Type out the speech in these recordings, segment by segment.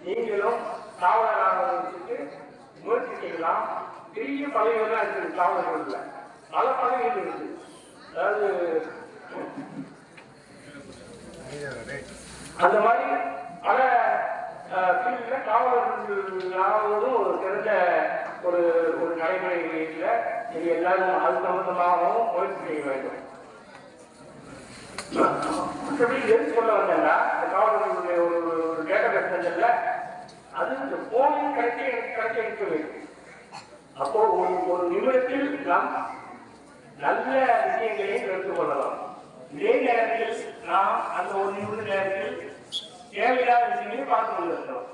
நீங்களும் காவலராக முயற்சி செய்யலாம். பெரிய பதவிகள்லாம் இருக்குது காவலர்கள்ல, பல பதவிகள் இருக்குது. அதாவது அந்த மாதிரி பல ஃபீல்ட்ல காவலர்களாகவும் ஒரு சிறந்த ஒரு ஒரு நடைமுறைகளில் நீங்க எல்லாரும் அது சம்பந்தமாகவும் முயற்சி செய்ய வேண்டும். மற்றபடி எது சொல்ல வந்தேன்னா, இந்த காவலர்களுடைய ஒரு டேட்டா பேசல அது இந்த போனில் கிடைக்க இருக்க வேண்டும். அப்போ ஒரு நிமிடத்தில் நாம் நல்ல விஷயங்களையும் எடுத்துக் கொள்ளலாம். இதே நேரத்தில் நாம் அந்த ஒரு நிமிட நேரத்தில் தேவையில்லாத விஷயங்களையும் பார்த்து கொண்டிருக்கிறோம்.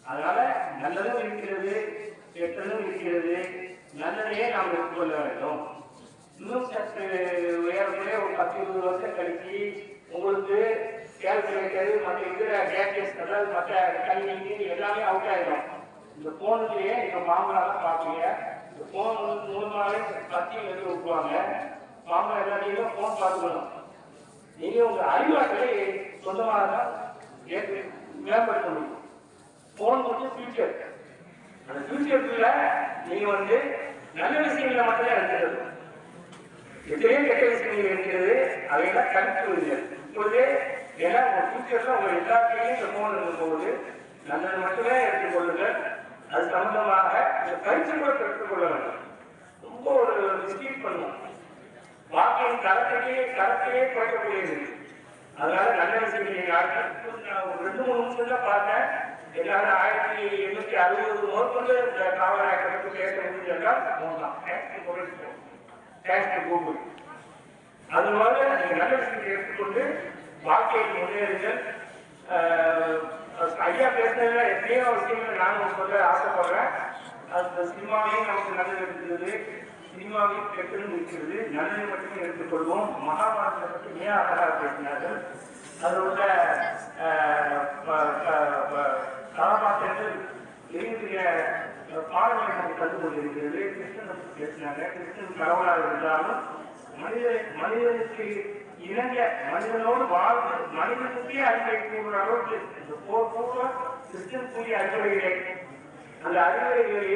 அதனால நல்லதும் இருக்கிறது, கெட்டதும் இருக்கிறது. நல்லதையே நாம் எடுத்துக்கொள்ள வேண்டும். இன்னும் சற்று உயரத்திலே ஒரு 10-20 வருஷம் கழிச்சு உங்களுக்கு கேல்குலேட்டர் மற்ற இருக்கிற கேட்ஜெட்ஸ், அதாவது மற்ற கல்வி எல்லாமே அவுட் ஆகிடும். இந்த போன்லயே நீங்க மாமலா தான் பார்ப்பீங்க. இந்த போன் மூலமாவே பத்தியும் எழுதி விட்டுருவாங்க. மாமலா எல்லாத்தையும் போன் பார்த்துக்கணும். நீங்க உங்க அறிவாற்றலை சொந்தமாக தான் மேம்படுத்த முடியும். போன் கொஞ்சம் ஃபியூச்சர். அந்த ஃபியூச்சருக்குள்ள நீங்க நல்ல விஷயங்களை மட்டும்தான் எடுத்துக்கிறது. எத்தனையோ கெட்ட விஷயங்கள் இருக்கிறது, அதையெல்லாம் கணித்துவீர்கள். இப்பொழுதே ஏன்னா உங்க ஃபியூச்சர்ல உங்க எல்லாத்தையும் இந்த போன் இருக்கும்போது நல்லது மட்டுமே எடுத்துக்கொள்ளுங்கள். அது சம்பந்தமாக இந்த பயிற்சி கூட பெற்றுக்கொள்ள வேண்டும். ரொம்ப ஒரு மிஸ்டேக் பண்ணுவோம். வாழ்க்கையின் தரத்தையே குறைக்கக்கூடியது. அதனால நல்ல விஷயங்கள் நான் 2-3 நிமிஷத்துல பார்த்தேன். எல்லாரும் 1860 முதற்கொண்டு இந்த காவலரை பேச முடிஞ்சால் கூகுள். அது மாதிரி நீங்க நல்ல விஷயத்தை எடுத்துக்கொண்டு வாழ்க்கையை முன்னேறுங்கள். ஐயா பேசுறதுல எத்தனையோ விஷயங்கள் நானும் சொல்ல ஆசைப்படுறேன். அந்த சினிமாவையும் நமக்கு நல்லது இருக்கிறது, சினிமாவையும் கெட்டதும் இருக்கிறது. நல்லதை மட்டுமே எடுத்துக்கொள்வோம். மகாபாரதத்தை பற்றி மிக அழகாக பேசினார்கள். அதில் உள்ள கதாபாத்திரங்கள் பெரிய பாடங்களை நமக்கு கண்டு கொண்டிருக்கிறது. கிருஷ்ணனை பேசினாங்க. கிருஷ்ணன் கடவுளாக இருந்தாலும் மனிதனுக்கு இணங்க மனிதனோடு வாழ்ந்து மனிதனுக்கே அறிவுரை கூறுற அளவுக்கு இந்த போர் கிருஷ்ணன் கூறிய அறிவுரைகளை அந்த அறிவுரைகளை